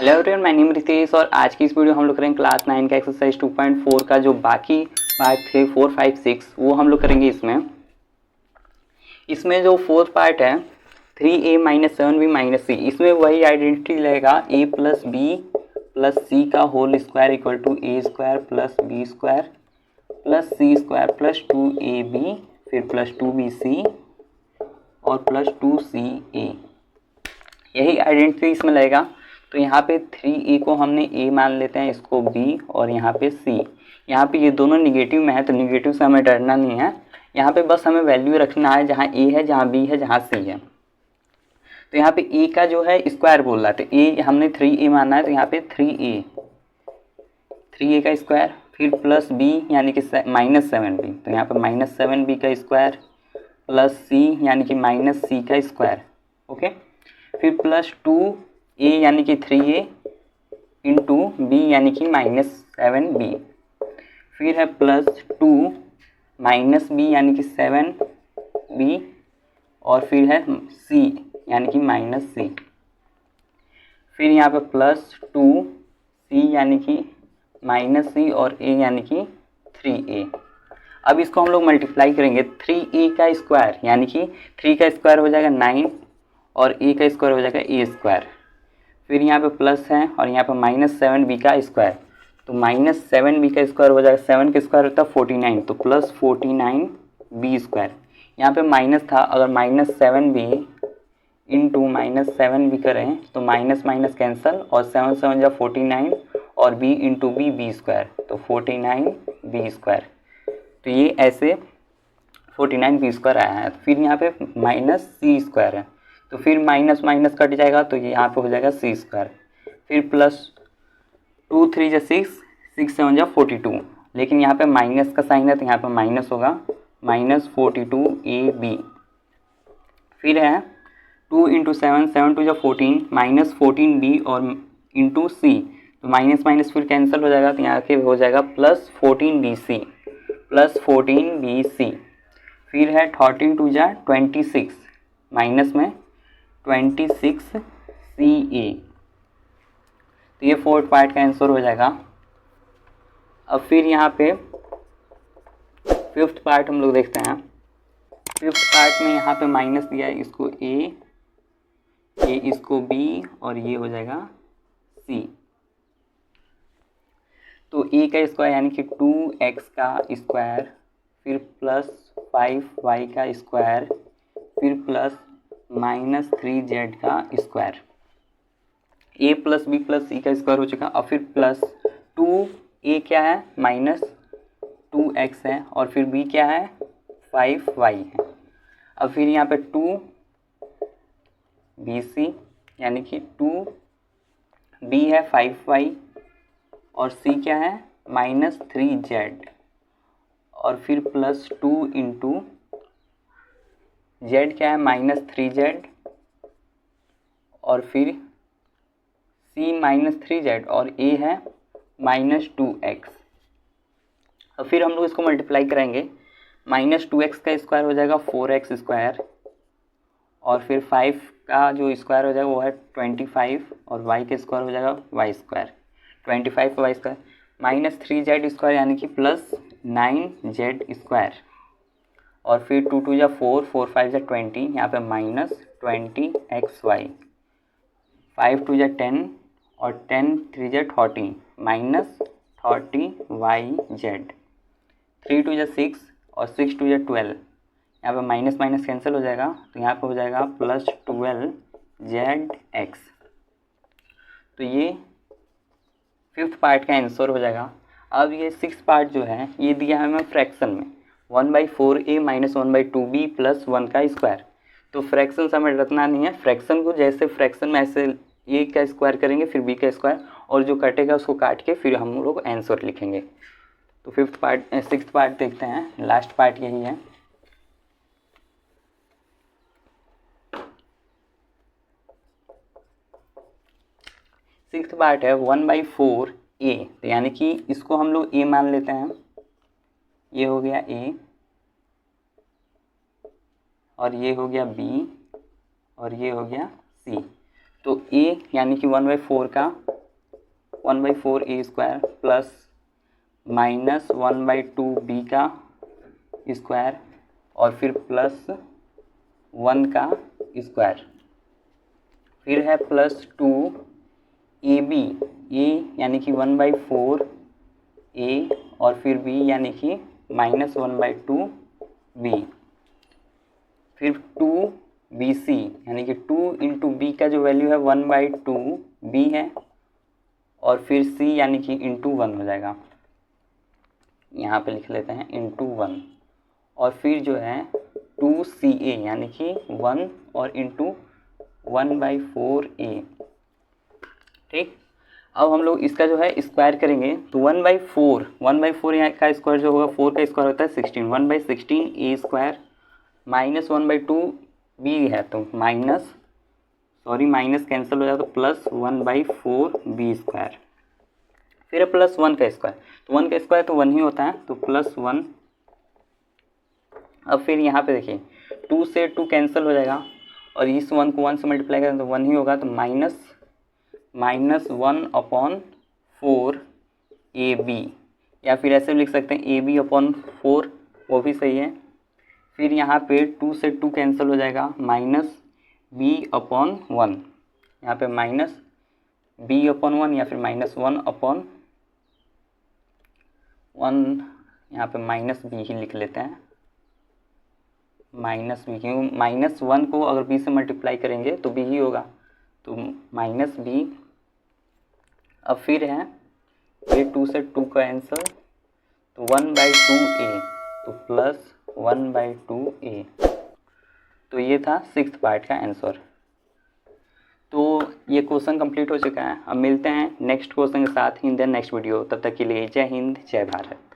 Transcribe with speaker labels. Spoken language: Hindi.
Speaker 1: Hello everyone, my name Ritesh और आज की इस वीडियो हम लोग करेंगे क्लास 9 का एक्सरसाइज 2.4 का जो बाकी पार्ट थे 4, 5, 6 वो हम लोग करेंगे इसमें जो फोर्थ पार्ट है 3a माइनस 7b माइनस सी, इसमें वही आइडेंटिटी लगेगा a plus B plus C का whole square equal to A square plus B square plus C square plus 2ab फिर प्लस 2bc और प्लस 2ca, यही आइडेंटिटी इसमें लगेगा। तो यहाँ पे 3a को हमने a मान लेते हैं, इसको b और यहाँ पे c। यहाँ पे ये दोनों निगेटिव में है तो निगेटिव से हमें डरना नहीं है, यहाँ पे बस हमें वैल्यू रखना है जहाँ a है, जहाँ b है, जहाँ c है। तो यहाँ पे a का जो है स्क्वायर बोल रहा है, तो a हमने 3a माना है तो यहाँ पे 3a का स्क्वायर फिर प्लस b यानी कि माइनस 7b, तो यहाँ पे माइनस 7b का स्क्वायर प्लस c यानी कि माइनस c का स्क्वायर, ओके। फिर प्लस 2a यानी कि 3a इंटू b यानी कि माइनस 7b, फिर है प्लस 2 माइनस b यानी कि 7b और फिर है c यानी कि माइनस c, फिर यहाँ पे प्लस 2c यानी कि माइनस c और a यानी कि 3a। अब इसको हम लोग मल्टीप्लाई करेंगे, 3a का स्क्वायर यानी कि 3 का स्क्वायर हो जाएगा 9 और a का स्क्वायर हो जाएगा a स्क्वायर, फिर यहाँ पे प्लस है और यहाँ पे माइनस 7b का स्क्वायर, तो माइनस 7b का स्क्वायर हो जाएगा, 7 का स्क्वायर होता है 49, तो प्लस 49b स्क्वायर। यहाँ पे माइनस था, अगर minus 7b into minus 7b करें तो माइनस माइनस कैंसल और 7 7 जा 49 और b इंटू b स्क्वायर, तो 49b स्क्वायर। तो ये ऐसे 49b स्क्वायर आया है। फिर यहाँ पे माइनस c स्क्वायर है, तो फिर माइनस माइनस कट जाएगा तो ये यहाँ पे हो जाएगा c स्क्वायर, फिर प्लस 2 3 जा 6 6 7 जा 42, लेकिन यहाँ पे माइनस का साइन है तो यहाँ पे माइनस होगा, माइनस 42ab। फिर है 2 इंटू 7 7 2 जा 14 माइनस 14b और इंटू c, तो माइनस माइनस फिर कैंसिल हो जाएगा तो यहाँ पे हो जाएगा प्लस 14bc प्लस 14bc। फिर है 13 2 जा 26 माइनस में 26ca, तो ये फोर्थ पार्ट का आंसर हो जाएगा। अब फिर यहाँ पे फिफ्थ पार्ट हम लोग देखते हैं। फिफ्थ पार्ट में यहाँ पे माइनस दिया है, इसको a इसको b और ये हो जाएगा c। तो a का स्क्वायर यानी कि 2x का स्क्वायर फिर प्लस 5y का स्क्वायर फिर प्लस माइनस 3z का square, a plus b plus c का स्क्वायर हो चुका। और फिर प्लस 2a क्या है, माइनस 2x है और फिर b क्या है, 5y है। अब फिर यहाँ पे 2bc यानी कि 2b है 5y और c क्या है, माइनस 3z और फिर प्लस 2 इंटू z क्या है, माइनस 3z और फिर c माइनस 3z और a है माइनस 2x। और फिर हम लोग इसको मल्टीप्लाई करेंगे, माइनस 2x का स्क्वायर हो जाएगा 4x स्क्वायर और फिर 5 का जो स्क्वायर हो जाएगा वो है 25 और y का स्क्वायर हो जाएगा y square, 25 y square minus 3z square यानी कि प्लस 9z स्क्वायर और फिर 2 2 जा 4 4 5 जा 20, यहाँ पे माइनस 20xy, 5 2 जा 10 और 10 3 जा 30 माइनस 30yz, 3 2 जा 6 और 6 2 जा 12, यहाँ पे माइनस माइनस कैंसिल हो जाएगा तो यहाँ पे हो जाएगा प्लस 12zx। तो ये फिफ्थ पार्ट का आंसर हो जाएगा। अब ये सिक्स पार्ट जो है ये दिया है हमें फ्रैक्शन में 1/4a माइनस 1/2b प्लस 1 का स्क्वायर। तो फ्रैक्शन से हमें रखना नहीं है, फ्रैक्शन को जैसे फ्रैक्शन में ऐसे a का स्क्वायर करेंगे फिर b का स्क्वायर और जो कटेगा उसको काट के फिर हम लोग आंसर लिखेंगे। तो सिक्स्थ पार्ट देखते हैं, लास्ट पार्ट यही है। सिक्स्थ पार्ट है 1/4a, तो यानी कि इसको हम लोग a मान लेते हैं, ये हो गया a और ये हो गया b और ये हो गया c। तो a यानी कि 1/4 का 1/4 a² प्लस -1/2b का स्क्वायर और फिर प्लस 1 का स्क्वायर, फिर है प्लस 2ab, a यानी कि 1/4a और फिर b यानी कि -1/2b, फिर 2bc यानी कि 2 इंटू बी का जो वैल्यू है 1/2b है और फिर c यानी कि इंटू 1 हो जाएगा, यहाँ पे लिख लेते हैं इंटू 1, और फिर जो है 2ca यानी कि 1 और इंटू 1/4a। ठीक, अब हम लोग इसका जो है स्क्वायर करेंगे तो 1/4 यहाँ का स्क्वायर जो होगा 4 का स्क्वायर होता है 16, 1/16a² माइनस 1/2b है तो माइनस कैंसिल हो जाए तो प्लस 1/4b², फिर प्लस 1 का स्क्वायर, तो 1 का स्क्वायर तो 1 ही होता है तो प्लस 1। अब फिर यहाँ पे देखिए 2 से 2 कैंसिल हो जाएगा और इस 1 को 1 से मल्टीप्लाई करें तो 1 ही होगा, तो -1/4ab, या फिर ऐसे भी लिख सकते हैं ab/4, वो भी सही है। फिर यहाँ पे 2 से 2 कैंसिल हो जाएगा, -b/1, यहाँ पे -b/1 या फिर -1/1, यहाँ पे -b ही लिख लेते हैं, -b, क्योंकि -1 को अगर b से मल्टीप्लाई करेंगे तो b ही होगा, तो -b। अब फिर है ये 2 से 2 का आंसर तो 1/2a, तो प्लस 1/2a, तो ये था 6th पार्ट का आंसर। तो ये क्वेश्चन कंप्लीट हो चुका है। अब मिलते हैं नेक्स्ट क्वेश्चन के साथ इन द नेक्स्ट वीडियो, तब तक के लिए जय हिंद जय भारत।